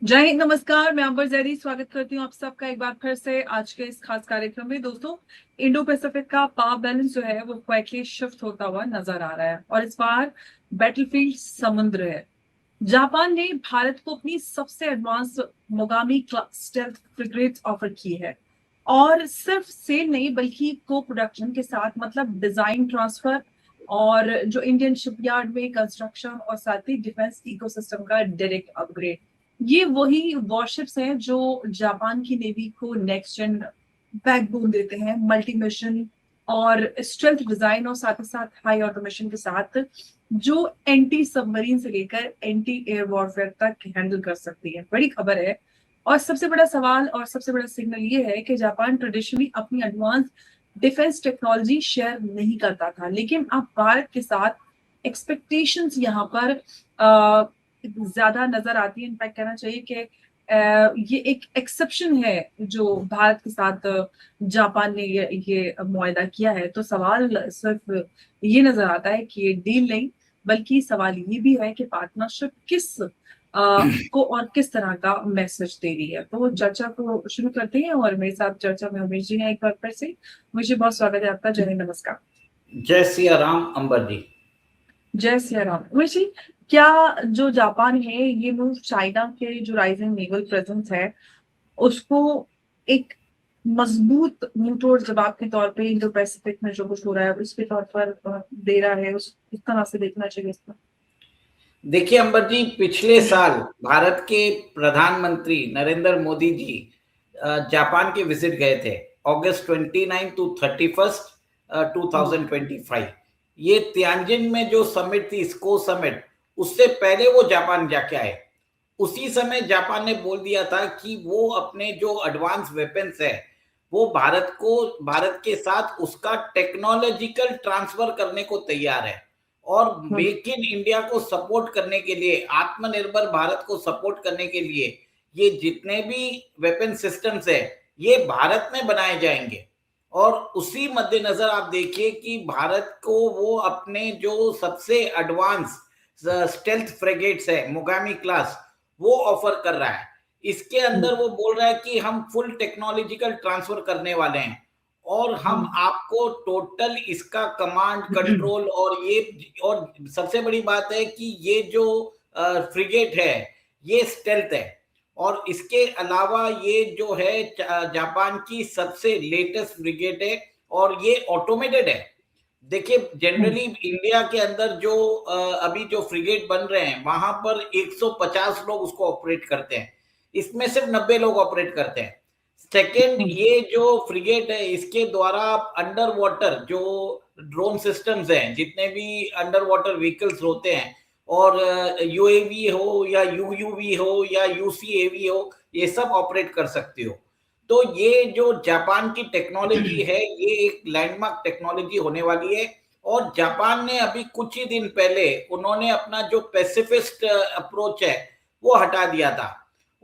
जय हिंद, नमस्कार। मैं अंबर जैदी स्वागत करती हूँ आप सबका एक बार फिर से आज के इस खास कार्यक्रम में। दोस्तों, इंडो पैसिफिक का पावर बैलेंस जो है वो क्वाइटली शिफ्ट होता हुआ नजर आ रहा है और इस बार बैटलफील्ड समुद्र है। जापान ने भारत को अपनी सबसे advance Mogami stealth frigate offer की है और सिर्फ सेल नहीं बल्कि को प्रोडक्शन के साथ, मतलब डिजाइन ट्रांसफर और जो इंडियन शिपयार्ड में कंस्ट्रक्शन और साथ ही डिफेंस इकोसिस्टम का डायरेक्ट अपग्रेड। ये वही वॉरशिप्स हैं जो जापान की नेवी को नेक्स्ट जेन बैकबोन देते हैं, मल्टी मिशन और स्ट्रेंथ डिजाइन और साथ ही साथ हाई ऑटोमेशन के साथ, जो एंटी सबमरीन से लेकर एंटी एयर वॉरफेयर तक हैंडल कर सकती है। बड़ी खबर है। और सबसे बड़ा सवाल और सबसे बड़ा सिग्नल ये है कि जापान ट्रेडिशनली अपनी एडवांस डिफेंस टेक्नोलॉजी शेयर नहीं करता था, लेकिन अब भारत के साथ एक्सपेक्टेशंस यहाँ पर ज्यादा नजर आती है। इनफैक्ट कहना चाहिए कि ये एक एक्सेप्शन है जो भारत के साथ जापान ने ये मुआहदा किया है। तो सवाल सिर्फ ये नजर आता है कि ये डील नहीं, बल्कि सवाल ये भी है कि पार्टनरशिप को और किस तरह का मैसेज दे रही है। तो चर्चा को शुरू करते हैं और मेरे साथ चर्चा में उमेश जी हैं एक बार फिर से। मुझे बहुत स्वागत है आपका। जय हिंद, नमस्कार। जय सिया राम अंबर जी। जय सिया राम। उमेश जी, क्या जो जापान है ये मूव चाइना के जो राइजिंग नेवल प्रेजेंस है उसको एक मजबूत मुंहतोड़ जवाब के तौर पे इंडो पैसिफिक में जो कुछ हो रहा है उसके तौर पर दे रहा है, उस तरह से देखना चाहिए इसको? देखिए अंबर जी, पिछले साल भारत के प्रधानमंत्री नरेंद्र मोदी जी जापान के विजिट गए थे। अगस्त 29 टू 31 2025। ये तियानजिन में जो समिट थी, स्को समिट, उससे पहले वो जापान जाके आए। उसी समय जापान ने बोल दिया था कि वो अपने जो एडवांस वेपन्स है वो भारत के साथ उसका टेक्नोलॉजिकल ट्रांसफर करने को तैयार है। और मेक इन इंडिया को सपोर्ट करने के लिए, आत्मनिर्भर भारत को सपोर्ट करने के लिए, ये जितने भी वेपन सिस्टम्स है ये भारत में बनाए जाएंगे। और उसी मद्देनजर आप देखिए कि भारत को वो अपने जो सबसे एडवांस स्टेल्थ फ्रिगेट्स है, मोगामी क्लास, वो ऑफर कर रहा है। इसके अंदर वो बोल रहा है कि हम फुल टेक्नोलॉजिकल ट्रांसफर करने वाले हैं और हम आपको टोटल इसका कमांड कंट्रोल, और सबसे बड़ी बात है कि ये जो फ्रिगेट है ये स्टेल्थ है। और इसके अलावा ये जो है जापान की सबसे लेटेस्ट फ्रिगेट है और ये ऑटोमेटेड है। देखिए, जनरली इंडिया के अंदर जो अभी जो फ्रिगेट बन रहे हैं वहां पर 150 लोग उसको ऑपरेट करते हैं, इसमें सिर्फ 90 लोग ऑपरेट करते हैं। सेकेंड, ये जो फ्रिगेट है इसके द्वारा आप अंडर वाटर जो ड्रोन सिस्टम्स हैं, जितने भी अंडर वाटर व्हीकल्स होते हैं, और यूएवी हो या यूयूवी हो या यूसीएवी हो, ये सब ऑपरेट कर सकते हो। तो ये जो जापान की टेक्नोलॉजी है ये एक लैंडमार्क टेक्नोलॉजी होने वाली है। और जापान ने अभी कुछ ही दिन पहले उन्होंने अपना जो पैसिफिस्ट अप्रोच है वो हटा दिया था।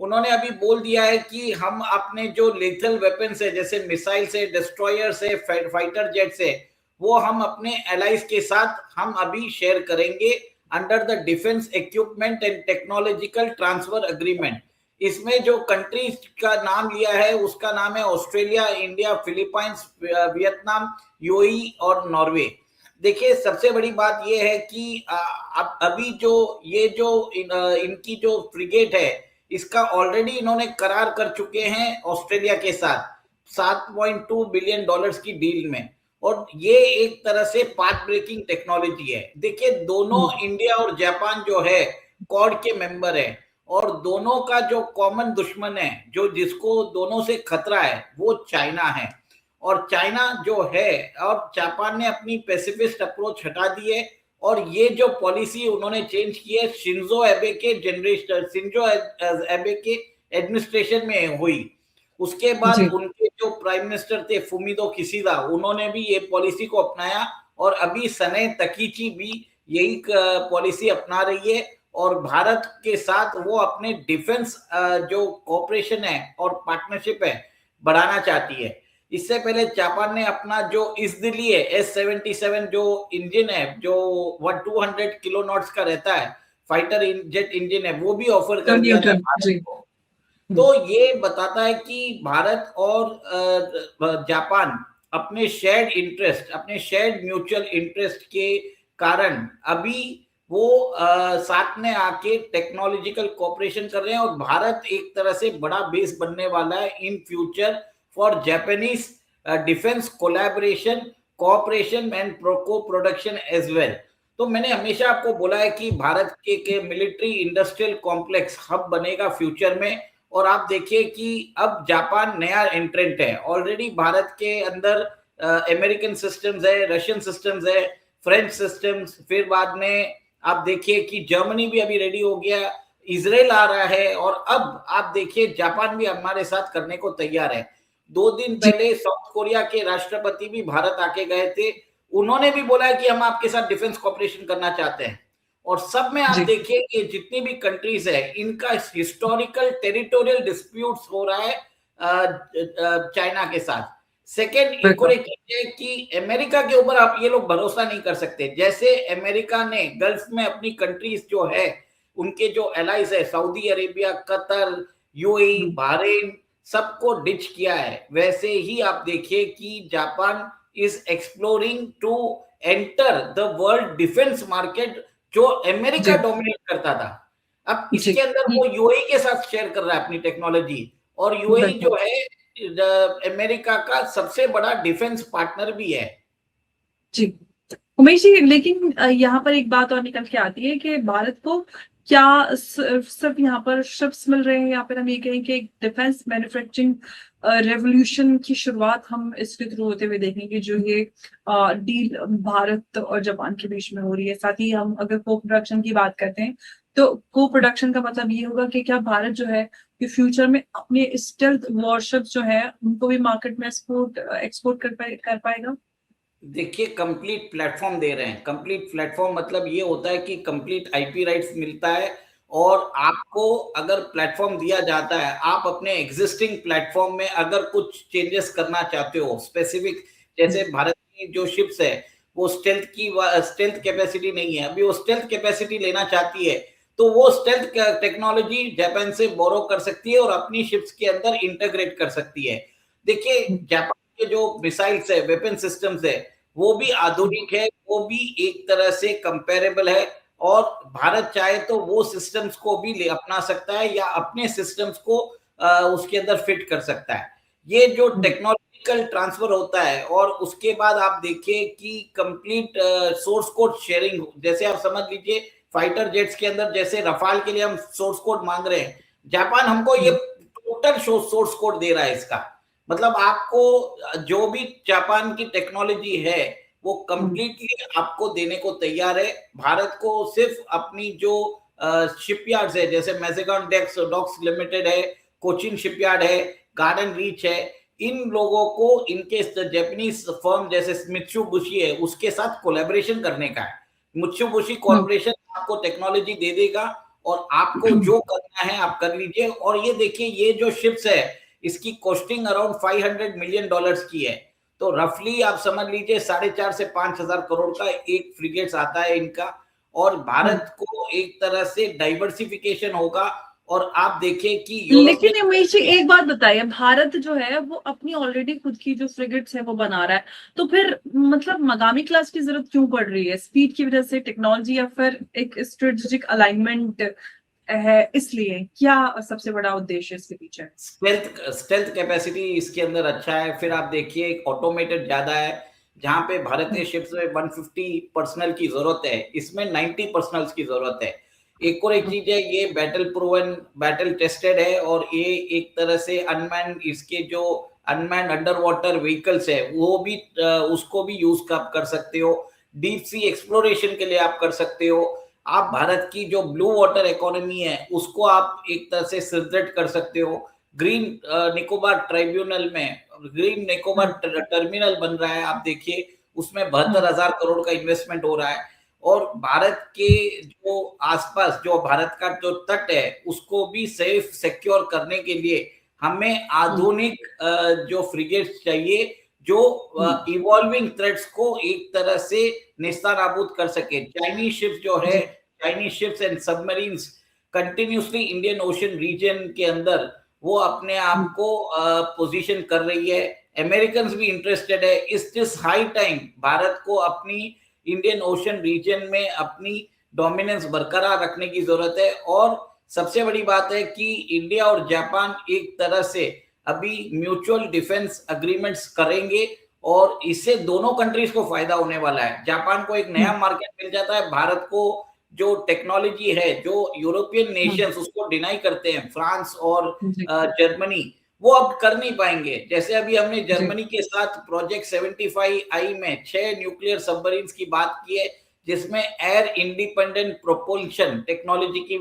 उन्होंने अभी बोल दिया है कि हम अपने जो लेथल वेपन्स है, जैसे मिसाइल से, डिस्ट्रॉयर से, फाइटर जेट से, वो हम अपने एलाइज के साथ हम अभी शेयर करेंगे under the defence equipment and technological transfer agreement. इसमें जो कंट्रीज का नाम लिया है उसका नाम है Australia, India, Philippines, Vietnam, UAE और नॉर्वे। देखिए, सबसे बड़ी बात यह है कि अब अभी जो ये जो इनकी जो फ्रिगेट है इसका ऑलरेडी इन्होंने करार कर चुके हैं ऑस्ट्रेलिया के साथ $7.2 बिलियन की डील में। और ये एक तरह से पाथ ब्रेकिंग टेक्नोलॉजी है। देखिए, दोनों इंडिया और जापान जो है क्वाड के मेंबर है और दोनों का जो कॉमन दुश्मन है, जो जिसको दोनों से खतरा है, वो चाइना है। और चाइना जो है, और जापान ने अपनी पैसिफिस्ट अप्रोच हटा दी है और ये जो पॉलिसी उन्होंने चेंज की है शिंजो एबे के एडमिनिस्ट्रेशन में हुई। उसके बाद जी। उनके जो प्राइम मिनिस्टर थे फुमिदो किशिदा, उन्होंने भी ये पॉलिसी को अपनाया और अभी सने तकीची भी यही पॉलिसी अपना रही है। और भारत के साथ वो अपने डिफेंस जो कोऑपरेशन है और पार्टनरशिप है बढ़ाना चाहती है। इससे पहले जापान ने अपना जो इसदिली है S-77 जो इंजन है, जो 200 किलो नॉट्स का रहता है, फाइटर जेट इंजन है, वो भी ऑफर कर दिया था न्यूटन भारत जी। को। तो ये बताता है कि भारत और जापान अपने शेयर्ड इंटरेस्ट, अपने शेयर्ड म्यूचुअल इंटरेस्ट के कारण अभी वो साथ में आके टेक्नोलॉजिकल कोऑपरेशन कर रहे हैं, और भारत एक तरह से बड़ा बेस बनने वाला है in future for Japanese defence collaboration, cooperation and को प्रोडक्शन एज वेल। तो मैंने हमेशा आपको बोला है कि भारत के मिलिट्री इंडस्ट्रियल कॉम्प्लेक्स हब बनेगा फ्यूचर में। और आप देखिए कि अब जापान नया एंट्रेंट है, ऑलरेडी भारत के अंदर अमेरिकन सिस्टम्स है, रशियन सिस्टम्स है, फ्रेंच सिस्टम्स, फिर बाद में आप देखिए कि जर्मनी भी अभी रेडी हो गया, इजराइल आ रहा है, और अब आप देखिए जापान भी हमारे साथ करने को तैयार है। 2 दिन जी पहले साउथ कोरिया के राष्ट्रपति भी भारत आके गए थे, उन्होंने भी बोला है कि हम आपके साथ डिफेंस कॉपरेशन करना चाहते हैं। और सब में आप जी देखिए कि जितनी भी कंट्रीज है, इनका हिस्टोरिकल टेरिटोरियल डिस्प्यूट्स हो रहा है चाइना के साथ। सेकेंड, एक और बिल्कुल। एक चीज है कि अमेरिका के ऊपर आप ये लोग भरोसा नहीं कर सकते। जैसे अमेरिका ने गल्फ में अपनी कंट्रीज जो है, उनके जो एलाइज है, सऊदी अरेबिया, कतर, यूएई, हम्म, बहरीन, सबको डिच किया है, वैसे ही आप देखिए कि Japan is exploring to enter the world defence market, जो अमेरिका जी डोमिनेट करता था। अब जी इसके अंदर वो यूएई के साथ शेयर कर रहा है अपनी टेक्नोलॉजी, और यूएई बिल्कुल। जो है अमेरिका का सबसे बड़ा डिफेंस पार्टनर भी है। जी उमेश जी, लेकिन यहाँ पर एक बात और निकल के आती है कि भारत को क्या सिर्फ यहाँ पर शिप्स मिल रहे हैं, या फिर हम ये कहें कि एक डिफेंस मैन्युफैक्चरिंग रेवोल्यूशन की शुरुआत हम इसके थ्रू होते हुए देखेंगे, जो ये डील भारत और जापान के बीच में हो रही है। साथ ही हम अगर को प्रोडक्शन की बात करते हैं, तो को प्रोडक्शन का मतलब ये होगा कि क्या भारत जो है कि फ्यूचर में अपने स्टेल्थ वॉरशिप्स जो है उनको भी मार्केट में एक्सपोर्ट कर पाएगा। देखिए, कंप्लीट प्लेटफॉर्म दे रहे हैं। कंप्लीट प्लेटफॉर्म मतलब ये होता है कि कंप्लीट आईपी राइट्स मिलता है, और आपको अगर प्लेटफॉर्म दिया जाता है, आप अपने एग्जिस्टिंग प्लेटफॉर्म में अगर कुछ चेंजेस करना चाहते हो स्पेसिफिक, जैसे भारत की जो शिप्स है वो स्टेल्थ कैपेसिटी नहीं है, अभी वो स्टेल्थ कैपेसिटी लेना चाहती है, तो वो स्टेल्थ टेक्नोलॉजी जापान से बोरो कर सकती है और अपनी शिप्स के अंदर इंटीग्रेट कर सकती है। देखिए, जापान के जो मिसाइल्स है, वेपन सिस्टम्स है, वो भी आधुनिक है, वो भी एक तरह से कंपेरेबल है, और भारत चाहे तो वो सिस्टम्स को भी ले अपना सकता है, या अपने सिस्टम्स को उसके अंदर फिट कर सकता है। ये जो टेक्नोलॉजिकल ट्रांसफर होता है, और उसके बाद आप देखिए कि कंप्लीट सोर्स कोड शेयरिंग, जैसे आप समझ लीजिए फाइटर जेट्स के अंदर जैसे रफाल के लिए हम सोर्स कोड मांग रहे हैं, जापान हमको ये टोटल सोर्स कोड दे रहा है इसका। मतलब आपको जो भी जापान की टेक्नोलॉजी है वो कंप्लीटली आपको देने को तैयार है। भारत को सिर्फ अपनी जो शिपयार्ड्स है, जैसे मैजेगॉन डॉक्स लिमिटेड है, कोचिन शिपयार्ड है, गार्डन रीच है, इन लोगों को इनके जापानीज फर्म जैसे मित्सुबिशी है उसके साथ कोलैबोरेशन करने का है। मित्सुबिशी कॉर्पोरेशन आपको टेक्नोलॉजी दे देगा, और आपको जो करना है आप कर लीजिए। और ये देखिए, ये जो शिप्स है इसकी कॉस्टिंग अराउंड $500 मिलियन की है। तो रफली आप समझ लीजिए 4,500 से 5,000 करोड़ का एक फ्रिगेट्स आता है इनका। और भारत को एक तरह से डाइवर्सिफिकेशन होगा। और आप देखिए कि लेकिन यूरोपियन, उमेश जी, एक बात बताइए, भारत जो है वो अपनी ऑलरेडी खुद की जो फ्रिगेट्स है वो बना रहा है, तो फिर मतलब मगामी क्लास की जरूरत क्यों पड़ रही है? स्पीड की वजह से, टेक्नोलॉजी, या फिर एक स्ट्रेटेजिक अलाइनमेंट है, इसलिए क्या सबसे बड़ा उद्देश्य इसके पीछे? स्टेल्थ कैपेसिटी इसके अंदर अच्छा है। फिर आप देखिए ऑटोमेटेड ज्यादा है, जहां पे भारतीय शिप्स में 150 पर्सनल की जरूरत है, इसमें 90 पर्सनल्स की जरूरत है। एक और एक चीज है, ये बैटल प्रूवन, बैटल टेस्टेड है, और ये एक तरह से अनमैन, इसके जो अनमैन अंडर वाटर व्हीकल्स है वो भी उसको भी यूज कर सकते हो। डीप सी एक्सप्लोरेशन के लिए आप कर सकते हो। आप भारत की जो ब्लू वाटर इकोनॉमी है उसको आप एक तरह से सुदृढ़ कर सकते हो। ग्रीन निकोबार ट्राइब्यूनल में ग्रीन निकोबार टर्मिनल बन रहा है, आप देखिए उसमें 72,000 करोड़ का इन्वेस्टमेंट हो रहा है। और भारत के जो आसपास जो भारत का जो तट है उसको भी सेफ सिक्योर करने के लिए हमें आधुनिक जो फ्रिगेट्स चाहिए, जो इवॉल्विंग थ्रेट्स को एक तरह से नेस्तनाबूद कर सके। चाइनीज शिप्स जो है, Chinese ships and submarines continuously Indian Ocean region के अंदर वो अपने आप को पोजीशन कर रही है। अमेरिकन भी इंटरेस्टेड है। इस दिस हाई टाइम भारत को अपनी इंडियन ओशन रीजन में अपनी डोमिनेंस बरकरार रखने की जरूरत है। और सबसे बड़ी बात है कि इंडिया और जापान एक तरह से अभी म्यूचुअल डिफेंस अग्रीमेंट्स करेंगे और इससे दोनों कंट्रीज को फायदा होने वाला है। जापान को एक नया मार्केट मिल जाता है, भारत को जो टेक्नोलॉजी है जो यूरोपियन नेशंस उसको डिनाई करते हैं, फ्रांस और जी जर्मनी, वो अब कर नहीं पाएंगे। जैसे अभी हमने जी जर्मनी के साथ प्रोजेक्ट 75 आई में 6 न्यूक्लियर सबमरीन्स की बात की है, जिसमें एयर इंडिपेंडेंट प्रोपल्शन टेक्नोलॉजी की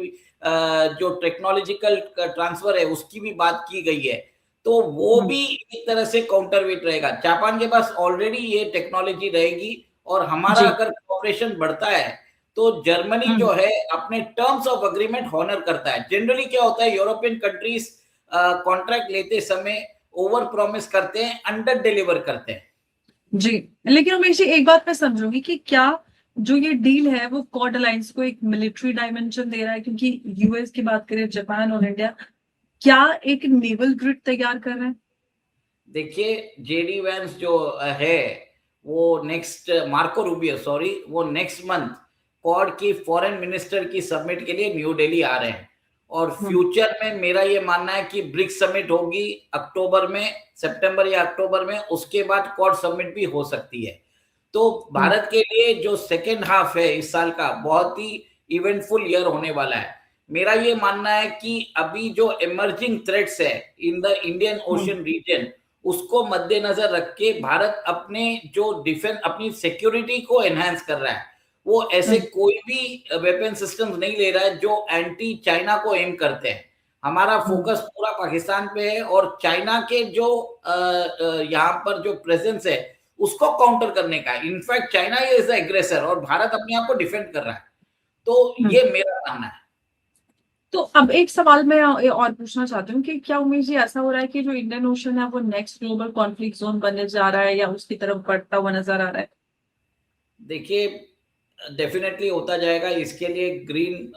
जो टेक्नोलॉजिकल ट्रांसफर है उसकी भी बात की गई है। तो वो भी एक तरह से काउंटरवेट रहेगा। जापान के पास ऑलरेडी ये टेक्नोलॉजी रहेगी और हमारा जी अगर कॉपरेशन बढ़ता है तो जर्मनी जो है अपने टर्म्स ऑफ अग्रीमेंट हॉनर करता है। जनरली क्या होता है, यूरोपियन कंट्रीज कॉन्ट्रैक्ट लेते समय ओवर प्रॉमिस करते हैं, अंडर डिलीवर करते हैं। जी। लेकिन उमेश जी, एक बात मैं समझूंगी कि क्या जो ये डील है वो क्वाड अलायंस को एक मिलिट्री डायमेंशन दे रहा है, क्योंकि यूएस की बात करें, जापान और इंडिया क्या एक नेवल ग्रिड तैयार कर रहे हैं? देखिए, जेडी वैंस जो है वो नेक्स्ट मार्को रूबियो सॉरी वो नेक्स्ट मंथ क्वाड की फॉरेन मिनिस्टर की समिट के लिए न्यू दिल्ली आ रहे हैं। और फ्यूचर में मेरा ये मानना है कि ब्रिक्स समिट होगी अक्टूबर में, सितंबर या अक्टूबर में, उसके बाद क्वाड समिट भी हो सकती है। तो भारत के लिए जो सेकेंड हाफ है इस साल का बहुत ही इवेंटफुल ईयर होने वाला है। मेरा ये मानना है कि अभी जो इमर्जिंग थ्रेट्स है in the Indian Ocean region, उसको मद्देनजर रख के भारत अपने जो डिफेंस अपनी सिक्योरिटी को एनहांस कर रहा है। वो ऐसे कोई भी वेपन सिस्टम नहीं ले रहा है जो एंटी चाइना को एम करते हैं। हमारा फोकस पूरा पाकिस्तान पे है और चाइना के जो यहाँ पर जो प्रेजेंस है उसको काउंटर करने का है। In fact China is the aggressor और भारत अपने आप को डिफेंड कर रहा है। तो ये मेरा मानना है। तो अब एक सवाल मैं और पूछना चाहती हूँ कि क्या उमेश जी ऐसा हो रहा है कि जो इंडियन ओशन है वो नेक्स्ट ग्लोबल कॉन्फ्लिक्ट जोन बनने जा रहा है या उसकी तरफ बढ़ता हुआ नजर आ रहा है? देखिए, डेफिनेटली होता जाएगा। इसके लिए ग्रीन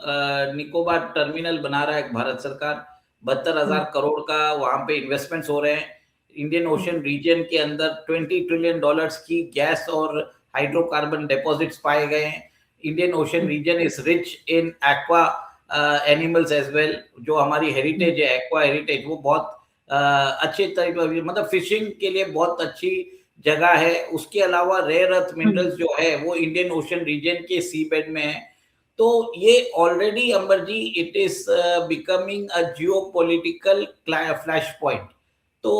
निकोबार टर्मिनल बना रहा है भारत सरकार। 72,000 करोड़ का वहां पे इन्वेस्टमेंट्स हो रहे हैं। इंडियन ओशन रीजन के अंदर $20 ट्रिलियन की गैस और हाइड्रोकार्बन डिपॉजिट्स पाए गए हैं। Indian Ocean region is rich in aqua animals as well. जो हमारी हेरिटेज है, एक्वा हेरिटेज, वो बहुत अच्छे तरीके, मतलब फिशिंग के लिए बहुत अच्छी जगह है। उसके अलावा रेयर अर्थ मिनरल्स जो है वो इंडियन ओशन रीजन के सी बेड में है। तो ये ऑलरेडी अंबर जी it is becoming a geopolitical flashpoint. तो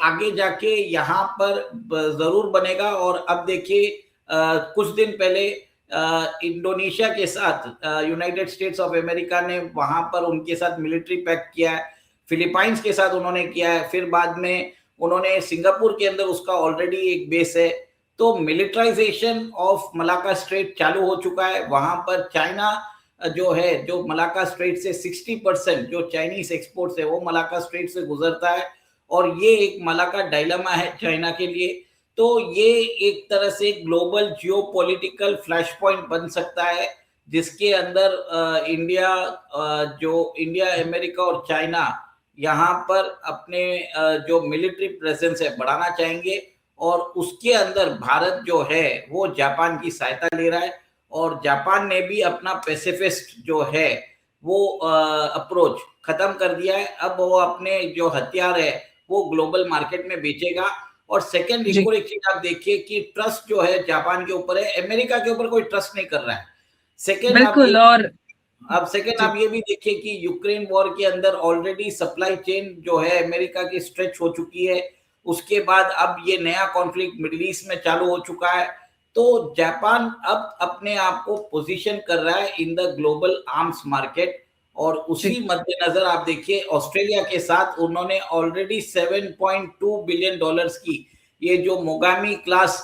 आगे जाके यहाँ पर जरूर बनेगा। और अब देखिए, कुछ दिन पहले इंडोनेशिया के साथ यूनाइटेड स्टेट्स ऑफ अमेरिका ने वहां पर उनके साथ मिलिट्री पैक्ट किया है। फिलीपाइंस के साथ उन्होंने किया है। फिर बाद में उन्होंने सिंगापुर के अंदर उसका ऑलरेडी एक बेस है। तो मिलिटराइजेशन ऑफ मलाका स्ट्रेट चालू हो चुका है। वहां पर चाइना जो है, जो मलाका स्ट्रेट से 60% जो चाइनीज एक्सपोर्ट्स है वो मलाका स्ट्रेट से गुजरता है। और ये एक मलाका डायलेमा है चाइना के लिए। तो ये एक तरह से global geo political flash point बन सकता है, जिसके अंदर इंडिया जो इंडिया, अमेरिका और चाइना यहाँ पर अपने जो मिलिट्री प्रेजेंस है बढ़ाना चाहेंगे। और उसके अंदर भारत जो है वो जापान की सहायता ले रहा है। और जापान ने भी अपना पैसिफिस्ट जो है वो अप्रोच खत्म कर दिया है। अब वो अपने जो हथियार है वो ग्लोबल मार्केट में बेचेगा। और सेकंड एक और एक चीज आप देखिए कि ट्रस्ट जो है जापान के ऊपर है, अमेरिका के ऊपर कोई ट्रस्ट नहीं कर रहा है। सेकंड आप बिल्कुल। और अब सेकेंड आप ये भी देखिए कि यूक्रेन वॉर के अंदर ऑलरेडी सप्लाई चेन जो है अमेरिका की स्ट्रेच हो चुकी है। उसके बाद अब ये नया कॉन्फ्लिक्ट मिडिल ईस्ट में चालू हो चुका है। तो जापान अब अपने आप को पोजीशन कर रहा है in the global arms market. और उसी मद्देनजर आप देखिए ऑस्ट्रेलिया के साथ उन्होंने ऑलरेडी $7.2 बिलियन की ये जो मोगामी क्लास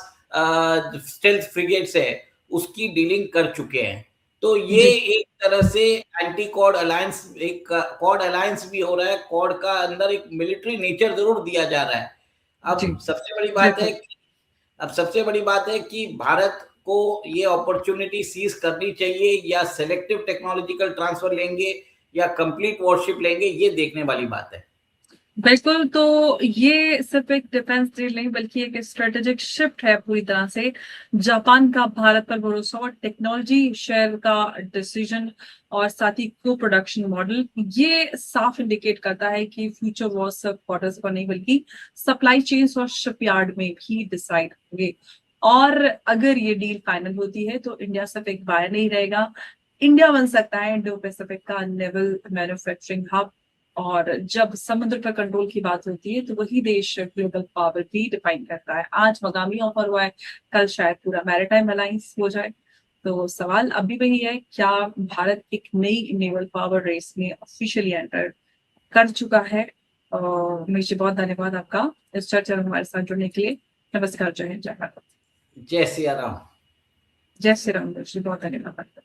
स्टेल्थ फ्रिगेट्स है उसकी डीलिंग कर चुके हैं। तो ये एक तरह से एंटी क्वाड अलायंस, एक क्वाड अलायंस भी हो रहा है। क्वाड का अंदर एक मिलिट्री नेचर जरूर दिया जा रहा है। अब सबसे बड़ी बात है कि भारत को ये अपॉर्चुनिटी सीज करनी चाहिए या सिलेक्टिव टेक्नोलॉजिकल ट्रांसफर लेंगे या कंप्लीट वॉरशिप लेंगे, ये देखने वाली बात है। बिल्कुल, तो ये सिर्फ एक डिफेंस डील नहीं बल्कि एक स्ट्रेटेजिक शिफ्ट है पूरी तरह से। जापान का भारत पर भरोसा और टेक्नोलॉजी शेयर का डिसीजन और साथ ही को प्रोडक्शन मॉडल, ये साफ इंडिकेट करता है कि फ्यूचर वॉर सिर्फ बॉर्डर्स पर नहीं बल्कि सप्लाई चेन्स और शिपयार्ड में भी डिसाइड होंगे। और अगर ये डील फाइनल होती है तो इंडिया सिर्फ एक बायर नहीं रहेगा, इंडिया बन सकता है इंडो पैसिफिक का नेवल मैन्युफैक्चरिंग हब। और जब समुद्र पर कंट्रोल की बात होती है तो वही देश ग्लोबल पावर भी डिफाइन करता है। आज मकामी ऑफर हुआ है, कल शायद पूरा मैरिटाइम अलायंस हो जाए। तो सवाल अभी वही है, क्या भारत एक नई नेवल पावर रेस में ऑफिशियली एंटर कर चुका है? मुझे बहुत धन्यवाद आपका इस चर्चा में हमारे साथ जुड़ने के लिए। नमस्कार, जय हिंद, जय भारत। जय सिया राम। जय श्री राम, बहुत धन्यवाद।